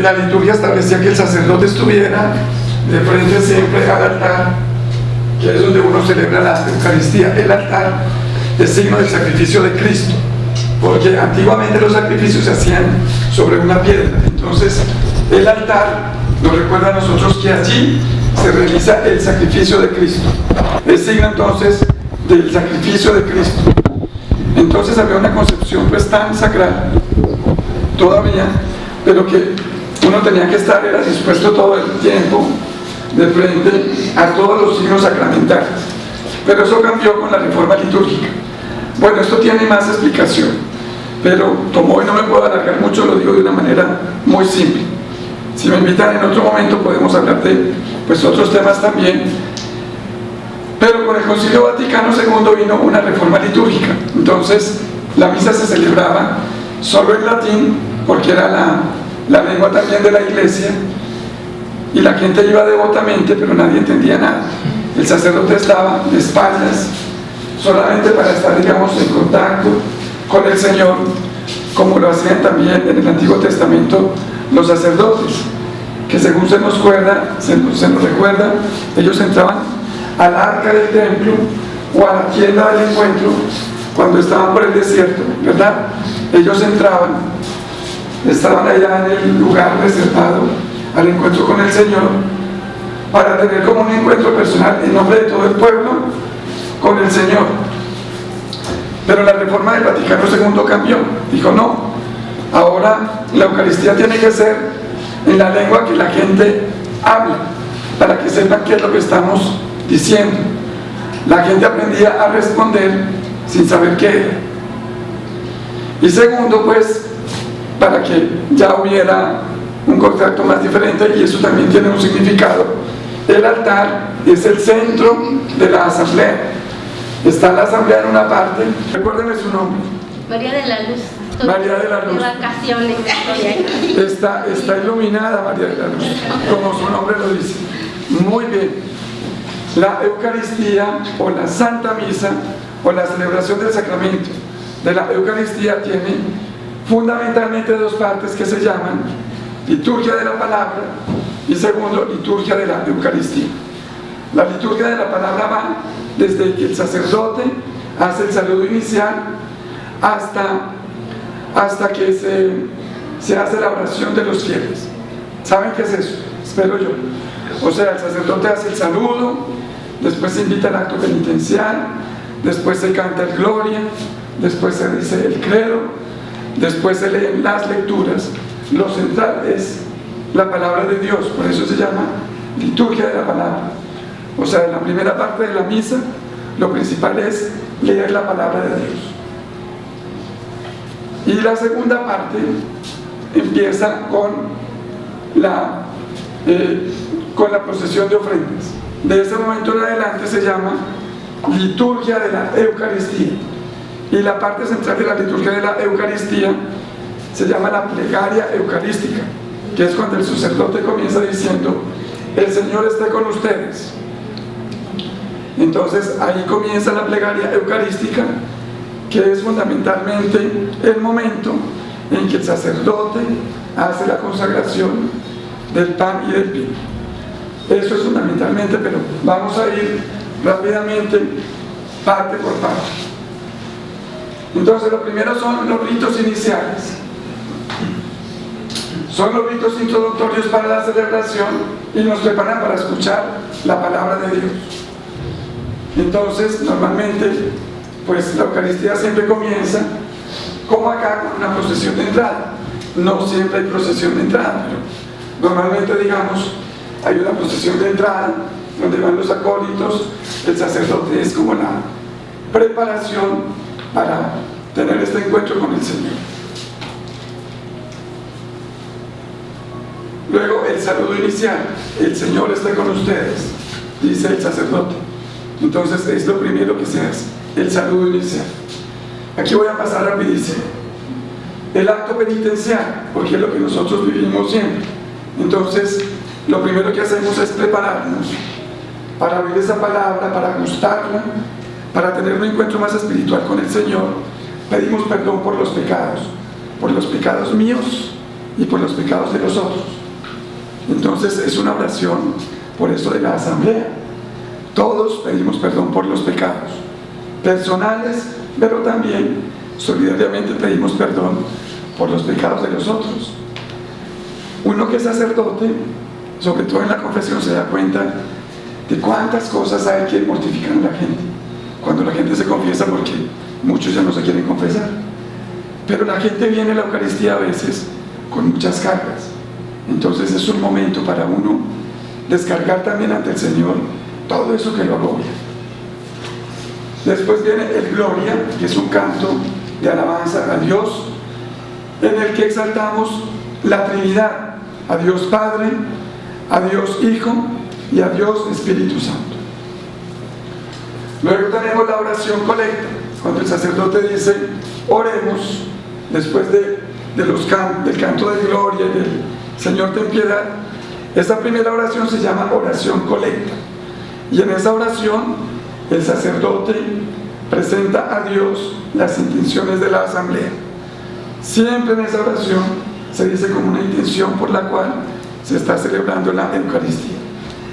la liturgia establecía que el sacerdote estuviera de frente siempre al altar, que es donde uno celebra la Eucaristía. El altar es signo del sacrificio de Cristo, porque antiguamente los sacrificios se hacían sobre una piedra. Entonces el altar nos recuerda a nosotros que allí se realiza el sacrificio de Cristo. Es signo entonces del sacrificio de Cristo. Entonces había una concepción pues tan sacral todavía, pero que uno tenía que estar, era dispuesto todo el tiempo de frente a todos los signos sacramentales. Pero eso cambió con la reforma litúrgica. Bueno, esto tiene más explicación, pero como hoy no me puedo alargar mucho, lo digo de una manera muy simple. Si me invitan en otro momento podemos hablar de pues otros temas también. Pero con el Concilio Vaticano II vino una reforma litúrgica. Entonces la misa se celebraba solo en latín, porque era la lengua también de la iglesia, y la gente iba devotamente, pero nadie entendía nada. El sacerdote estaba de espaldas, solamente para estar, digamos, en contacto con el Señor, como lo hacían también en el Antiguo Testamento los sacerdotes, que según se nos recuerda, ellos entraban al arca del templo o a la tienda del encuentro cuando estaban por el desierto, ¿verdad? Ellos estaban allá en el lugar reservado al encuentro con el Señor, para tener como un encuentro personal en nombre de todo el pueblo con el Señor. Pero la reforma del Vaticano II cambió, dijo no, ahora la Eucaristía tiene que ser en la lengua que la gente habla, para que sepan qué es lo que estamos diciendo. La gente aprendía a responder sin saber qué era. Y segundo, pues, para que ya hubiera un contacto más diferente, y eso también tiene un significado, el altar es el centro de la asamblea. Está la asamblea en una parte, recuérdenme su nombre. María de la Luz. María de la Luz. De vacaciones estoy ahí. Está iluminada María de la Luz, como su nombre lo dice. Muy bien. La Eucaristía o la Santa Misa o la celebración del sacramento de la Eucaristía tiene fundamentalmente dos partes que se llaman liturgia de la palabra y segundo, liturgia de la Eucaristía. La liturgia de la palabra va desde que el sacerdote hace el saludo inicial hasta que se hace la oración de los fieles. ¿Saben qué es eso? Espero yo. O sea, el sacerdote hace el saludo, después se invita al acto penitencial, después se canta el Gloria, después se dice el credo, después se leen las lecturas. Lo central es la palabra de Dios, por eso se llama liturgia de la palabra. O sea, en la primera parte de la misa, lo principal es leer la palabra de Dios. Y la segunda parte empieza con la procesión de ofrendas. De ese momento en adelante se llama liturgia de la Eucaristía. Y la parte central de la liturgia de la Eucaristía se llama la plegaria eucarística, que es cuando el sacerdote comienza diciendo: el Señor esté con ustedes. Entonces ahí comienza la plegaria eucarística, que es fundamentalmente el momento en que el sacerdote hace la consagración del pan y del vino. Eso es fundamentalmente, pero vamos a ir rápidamente parte por parte. Entonces lo primero son los ritos iniciales. Son los ritos introductorios para la celebración y nos preparan para escuchar la palabra de Dios. Entonces, normalmente, pues la Eucaristía siempre comienza, como acá, con una procesión de entrada. No siempre hay procesión de entrada, pero normalmente, digamos, hay una procesión de entrada donde van los acólitos, el sacerdote es como la preparación para tener este encuentro con el Señor. Luego el saludo inicial: el Señor está con ustedes, dice el sacerdote. Entonces es lo primero que se hace, el saludo inicial. Aquí voy a pasar rapidísimo. El acto penitencial, porque es lo que nosotros vivimos siempre. Entonces lo primero que hacemos es prepararnos para oír esa palabra, para gustarla, para tener un encuentro más espiritual con el Señor. Pedimos perdón por los pecados míos y por los pecados de los otros. Entonces es una oración por eso de la asamblea. Todos pedimos perdón por los pecados personales, pero también solidariamente pedimos perdón por los pecados de los otros. Uno que es sacerdote, sobre todo en la confesión, se da cuenta de cuántas cosas hay que mortificar a la gente. Cuando la gente se confiesa, porque muchos ya no se quieren confesar, pero la gente viene a la Eucaristía a veces con muchas cargas. Entonces es un momento para uno descargar también ante el Señor todo eso que lo agobia. Después viene el Gloria, que es un canto de alabanza a Dios, en el que exaltamos la Trinidad, a Dios Padre, a Dios Hijo y a Dios Espíritu Santo. Luego tenemos la oración colecta, cuando el sacerdote dice, oremos, después del canto de gloria y del Señor ten piedad. Esta primera oración se llama oración colecta, y en esa oración el sacerdote presenta a Dios las intenciones de la asamblea. Siempre en esa oración se dice como una intención por la cual se está celebrando la Eucaristía.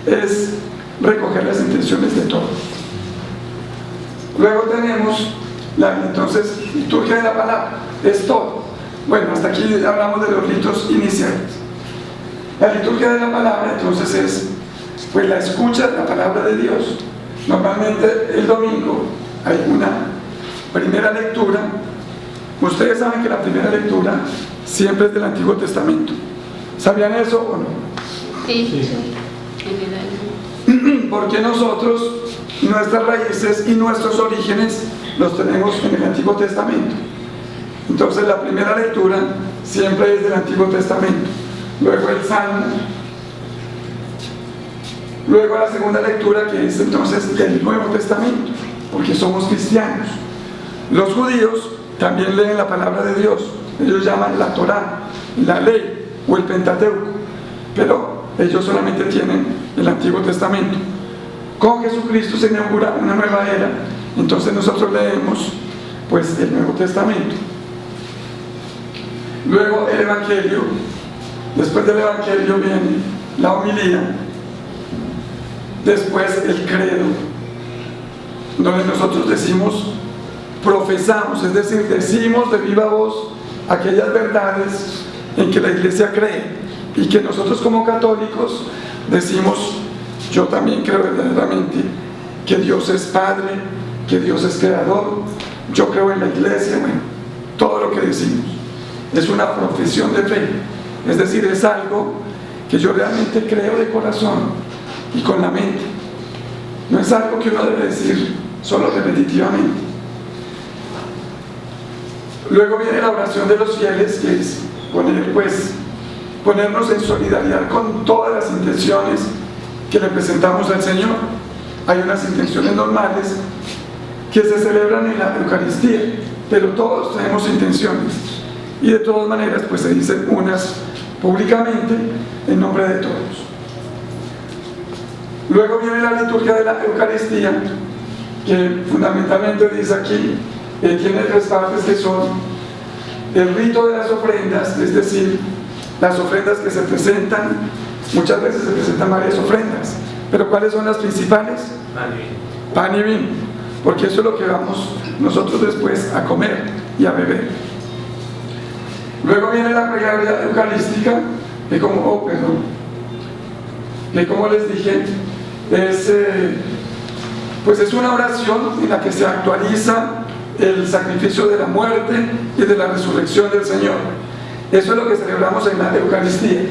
Es recoger las intenciones de todos. Luego tenemos entonces liturgia de la palabra. Es todo. Bueno, hasta aquí hablamos de los ritos iniciales. La liturgia de la palabra entonces es pues la escucha de la palabra de Dios. Normalmente el domingo hay una primera lectura. Ustedes saben que la primera lectura siempre es del Antiguo Testamento. ¿Sabían eso o no? Sí. Porque nosotros, nuestras raíces y nuestros orígenes los tenemos en el Antiguo Testamento. Entonces la primera lectura siempre es del Antiguo Testamento. Luego el Salmo. Luego la segunda lectura, que es entonces del Nuevo Testamento, porque somos cristianos. Los judíos también leen la palabra de Dios. Ellos llaman la Torá, la ley o el Pentateuco, pero ellos solamente tienen el Antiguo Testamento. Con Jesucristo se inaugura una nueva era, entonces nosotros leemos pues el Nuevo Testamento. Luego el Evangelio. Después del Evangelio viene la homilía. Después el credo, donde nosotros decimos, profesamos, es decir, decimos de viva voz aquellas verdades en que la Iglesia cree, y que nosotros como católicos decimos, yo también creo verdaderamente que Dios es Padre, que Dios es Creador, yo creo en la Iglesia. Bueno, todo lo que decimos es una profesión de fe, es decir, es algo que yo realmente creo de corazón y con la mente. No es algo que uno debe decir solo repetitivamente. Luego viene la oración de los fieles, que es ponernos en solidaridad con todas las intenciones que le presentamos al Señor. Hay unas intenciones normales que se celebran en la Eucaristía, pero todos tenemos intenciones, y de todas maneras pues se dicen unas públicamente en nombre de todos. Luego viene la liturgia de la Eucaristía, que fundamentalmente dice aquí, tiene tres partes, que son el rito de las ofrendas, es decir, las ofrendas que se presentan. Muchas veces se presentan varias ofrendas, pero ¿cuáles son las principales? Pan y vino, porque eso es lo que vamos nosotros después a comer y a beber. Luego viene la plegaria eucarística, que como les dije, es una oración en la que se actualiza el sacrificio de la muerte y de la resurrección del Señor. Eso es lo que celebramos en la Eucaristía.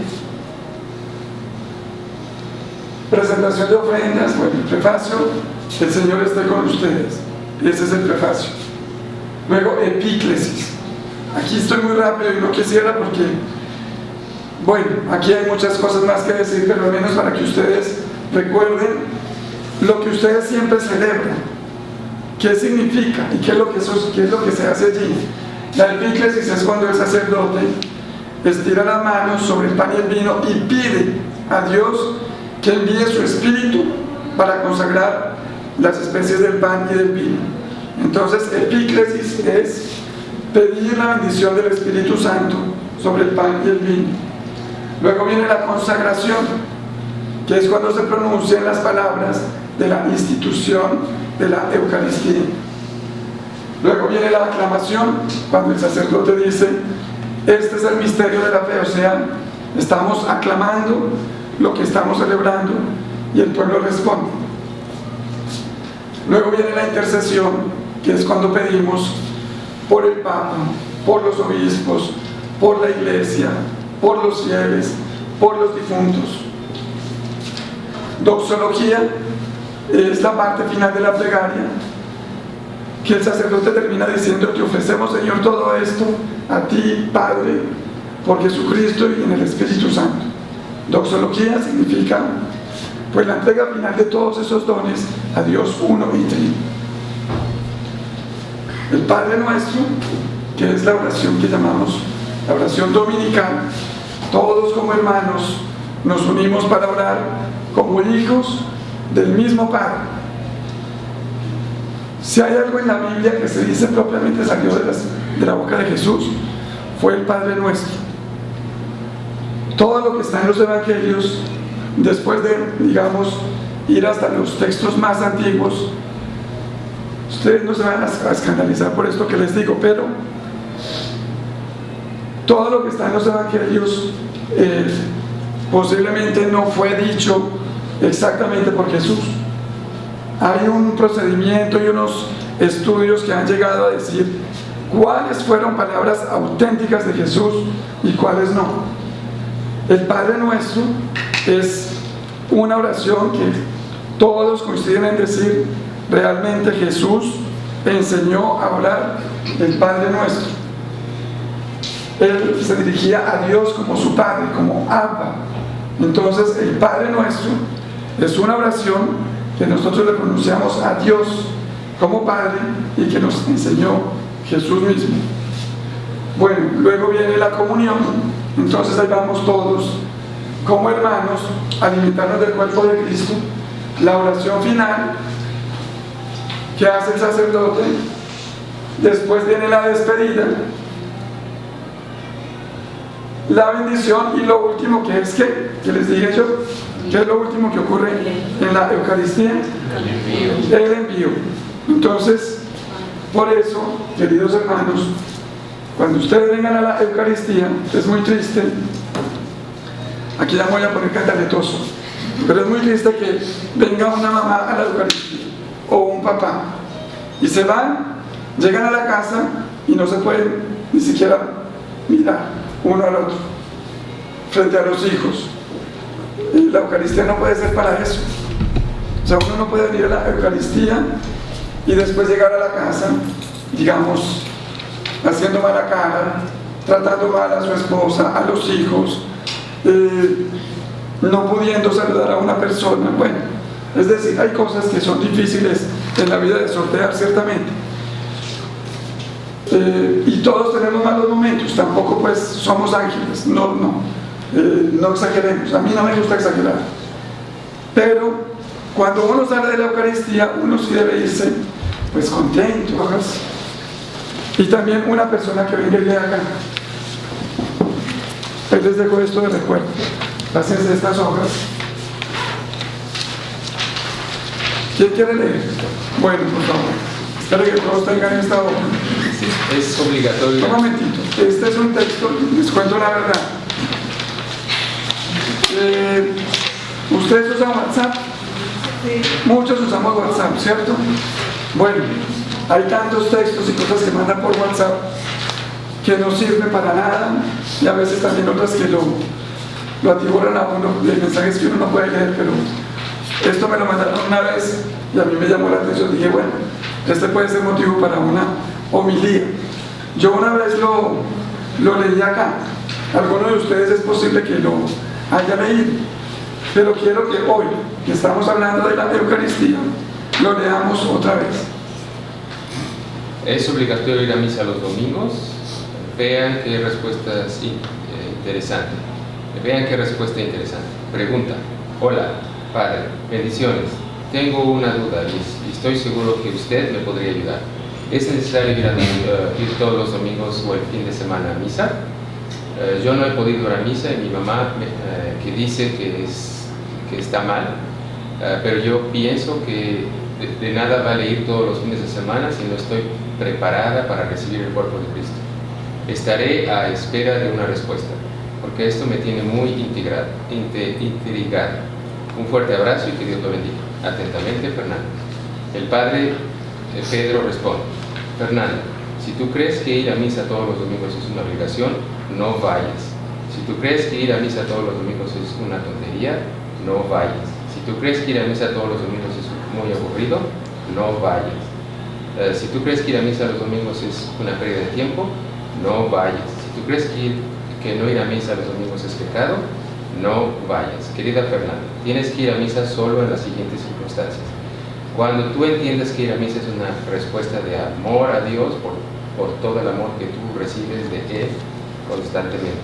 Presentación de ofrendas, bueno, el prefacio, el Señor esté con ustedes. Ese es el prefacio. Luego, epíclesis. Aquí estoy muy rápido y no quisiera porque, bueno, aquí hay muchas cosas más que decir, pero al menos para que ustedes recuerden lo que ustedes siempre celebran, qué significa y qué es lo que se hace allí. La epíclesis es cuando el sacerdote estira las manos sobre el pan y el vino y pide a Dios que envíe su espíritu para consagrar las especies del pan y del vino. Entonces, epíclesis es pedir la bendición del Espíritu Santo sobre el pan y el vino. Luego viene la consagración, que es cuando se pronuncian las palabras de la institución de la Eucaristía. Luego viene la aclamación, cuando el sacerdote dice: este es el misterio de la fe, o sea, estamos aclamando lo que estamos celebrando, y el pueblo responde. Luego viene la intercesión, que es cuando pedimos por el Papa, por los obispos, por la Iglesia, por los fieles, por los difuntos. Doxología es la parte final de la plegaria, que el sacerdote termina diciendo: te ofrecemos, Señor, todo esto a ti, Padre, por Jesucristo y en el Espíritu Santo. Doxología significa pues la entrega final de todos esos dones a Dios uno y trino. El Padre Nuestro, que es la oración que llamamos la oración dominical, todos como hermanos nos unimos para orar como hijos del mismo Padre. Si hay algo en la Biblia que se dice propiamente salió de la boca de Jesús, fue el Padre Nuestro. Todo lo que está en los evangelios, después de, digamos, ir hasta los textos más antiguos, ustedes no se van a escandalizar por esto que les digo, pero todo lo que está en los evangelios posiblemente no fue dicho exactamente por Jesús. Hay un procedimiento y unos estudios que han llegado a decir cuáles fueron palabras auténticas de Jesús y cuáles no. El Padre Nuestro es una oración que todos coinciden en decir: realmente Jesús enseñó a orar el Padre Nuestro. Él se dirigía a Dios como su Padre, como Abba. Entonces el Padre Nuestro es una oración que nosotros le pronunciamos a Dios como Padre y que nos enseñó Jesús mismo. Bueno, luego viene la comunión. Entonces ahí vamos todos como hermanos a alimentarnos del cuerpo de Cristo. La oración final que hace el sacerdote. Después viene la despedida, la bendición y lo último, que es que les dije yo, que es lo último que ocurre en la Eucaristía, el envío. Entonces, por eso, queridos hermanos, cuando ustedes vengan a la Eucaristía, es muy triste, aquí ya me voy a poner cantaletoso, pero es muy triste que venga una mamá a la Eucaristía o un papá y se van, llegan a la casa y no se pueden ni siquiera mirar uno al otro frente a los hijos. La Eucaristía no puede ser para eso. O sea, uno no puede venir a la Eucaristía y después llegar a la casa, digamos, haciendo mala cara, tratando mal a su esposa, a los hijos, no pudiendo saludar a una persona. Bueno, es decir, hay cosas que son difíciles en la vida de sortear, ciertamente. Y todos tenemos malos momentos, tampoco pues somos ángeles, no exageremos, a mí no me gusta exagerar, pero cuando uno sale de la Eucaristía, uno sí debe irse pues contento, y también una persona que venga de acá. Ahí les dejo esto de recuerdo, pásense estas hojas. ¿Quién quiere leer? Bueno, por favor, espero que todos tengan esta hoja. Es obligatorio. Un momentito, este es un texto, les cuento la verdad. ¿Ustedes usan WhatsApp? Sí. Muchos usamos WhatsApp, ¿cierto? Bueno, hay tantos textos y cosas que mandan por WhatsApp que no sirven para nada, y a veces también otras que lo atiborran a uno de mensajes que uno no puede leer, pero esto me lo mandaron una vez y a mí me llamó la atención. Dije, bueno, este puede ser motivo para una homilía. Yo una vez lo leí acá. Alguno de ustedes es posible que lo haya leído, pero quiero que hoy, que estamos hablando de la Eucaristía, lo leamos otra vez. Es obligatorio ir a misa los domingos. Vean qué respuesta interesante. Vean qué respuesta interesante. Pregunta: hola, Padre, bendiciones. Tengo una duda y estoy seguro que usted me podría ayudar. ¿Es necesario ir todos los domingos o el fin de semana a misa? Yo no he podido ir a misa y mi mamá que dice que está mal, pero yo pienso que de nada vale ir todos los fines de semana si no estoy preparada para recibir el cuerpo de Cristo. Estaré a espera de una respuesta, porque esto me tiene muy intrigada. Un fuerte abrazo y que Dios lo bendiga. Atentamente, Fernando. El padre Pedro responde: Fernando, si tú crees que ir a misa todos los domingos es una obligación, no vayas. Si tú crees que ir a misa todos los domingos es una tontería, no vayas. Si tú crees que ir a misa todos los domingos es muy aburrido, no vayas. Si tú crees que ir a misa los domingos es una pérdida de tiempo, no vayas. Si tú crees que no ir a misa los domingos es pecado, no vayas. Querida Fernanda, tienes que ir a misa solo en las siguientes circunstancias. Cuando tú entiendas que ir a misa es una respuesta de amor a Dios por todo el amor que tú recibes de Él constantemente.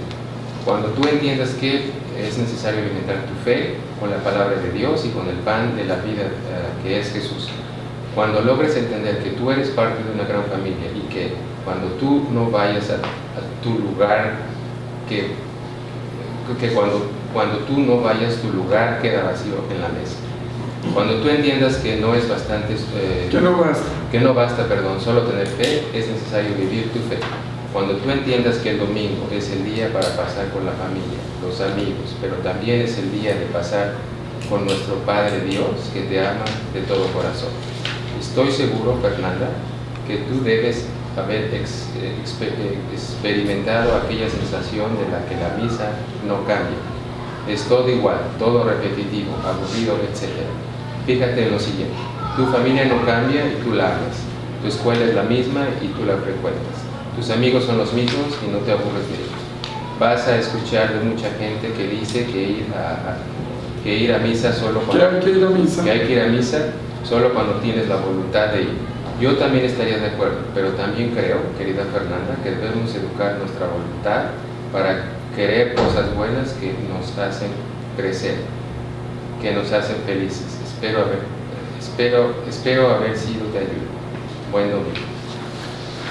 Cuando tú entiendas que es necesario alimentar tu fe con la palabra de Dios y con el pan de la vida que es Jesús. Cuando logres entender que tú eres parte de una gran familia y que cuando tú no vayas a tu lugar, que cuando tú no vayas, tu lugar queda vacío en la mesa. Cuando tú entiendas que no es bastante, que no basta, solo tener fe, es necesario vivir tu fe. Cuando tú entiendas que el domingo es el día para pasar con la familia, los amigos, pero también es el día de pasar con nuestro Padre Dios, que te ama de todo corazón. Estoy seguro, Fernanda, que tú debes haber experimentado aquella sensación de la que la misa no cambia. Es todo igual, todo repetitivo, aburrido, etc. Fíjate en lo siguiente: tu familia no cambia y tú la amas. Tu escuela es la misma y tú la frecuentas. Tus amigos son los mismos y no te aburres de ellos. Vas a escuchar de mucha gente que dice que ir a misa solo cuando hay que ir a misa solo cuando tienes la voluntad de ir. Yo también estaría de acuerdo, pero también creo, querida Fernanda, que debemos educar nuestra voluntad para querer cosas buenas que nos hacen crecer, que nos hacen felices. Espero haber sido de ayuda. Buen domingo.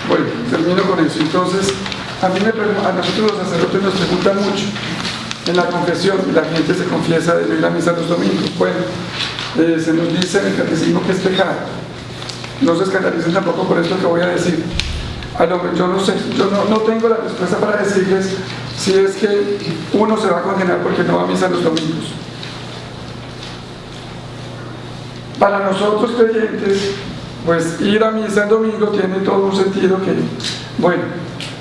Bueno, termino con eso. Entonces, a nosotros los sacerdotes nos preguntan mucho en la confesión. La gente se confiesa de no ir a misa los domingos. Bueno, se nos dice en el catecismo que es pecado. No se escandalicen tampoco por esto que voy a decir. Yo no sé, yo no tengo la respuesta para decirles si es que uno se va a condenar porque no va a misa los domingos. Para nosotros creyentes, pues ir a misa el domingo tiene todo un sentido que, bueno,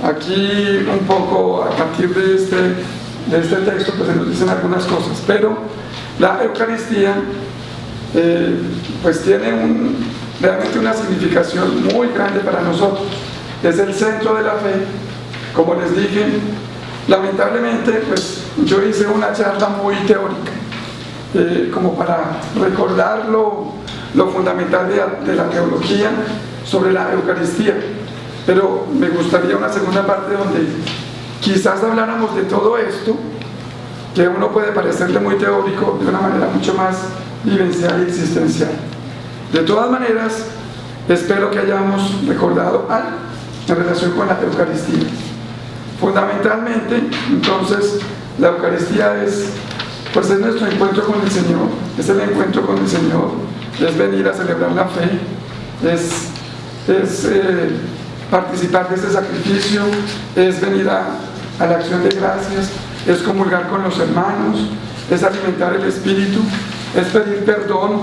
aquí un poco a partir de este texto pues se nos dicen algunas cosas, pero la Eucaristía pues tiene realmente una significación muy grande para nosotros. Es el centro de la fe. Como les dije, lamentablemente pues yo hice una charla muy teórica como para recordar lo fundamental de la teología sobre la Eucaristía, pero me gustaría una segunda parte donde quizás habláramos de todo esto que uno puede parecerle muy teórico de una manera mucho más vivencial y existencial. De todas maneras, espero que hayamos recordado algo en relación con la Eucaristía. Fundamentalmente, entonces, la Eucaristía es nuestro encuentro con el Señor, es el encuentro con el Señor, es venir a celebrar la fe, es participar de este sacrificio, es venir a la acción de gracias, es comulgar con los hermanos, es alimentar el espíritu, es pedir perdón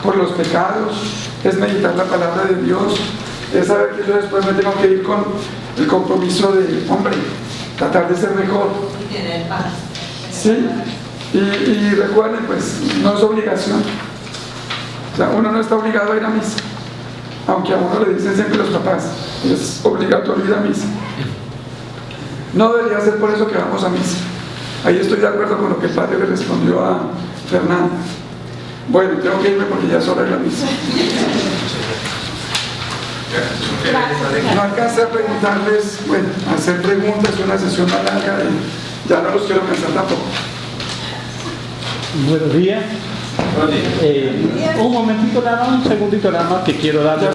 por los pecados, es meditar la palabra de Dios, es saber que yo después me tengo que ir con el compromiso de, tratar de ser mejor. Y tener paz. Sí, y recuerden, pues, no es obligación. O sea, uno no está obligado a ir a misa, aunque a uno le dicen siempre los papás, es obligatorio ir a misa. No debería ser por eso que vamos a misa. Ahí estoy de acuerdo con lo que el padre le respondió a Fernanda. Bueno, tengo que irme porque ya es hora de la misa. No alcancé a preguntarles, hacer preguntas, una sesión más larga y ya no los quiero cansar tampoco. Buenos días. Un momentito nada más, un segundito nada más que quiero darle.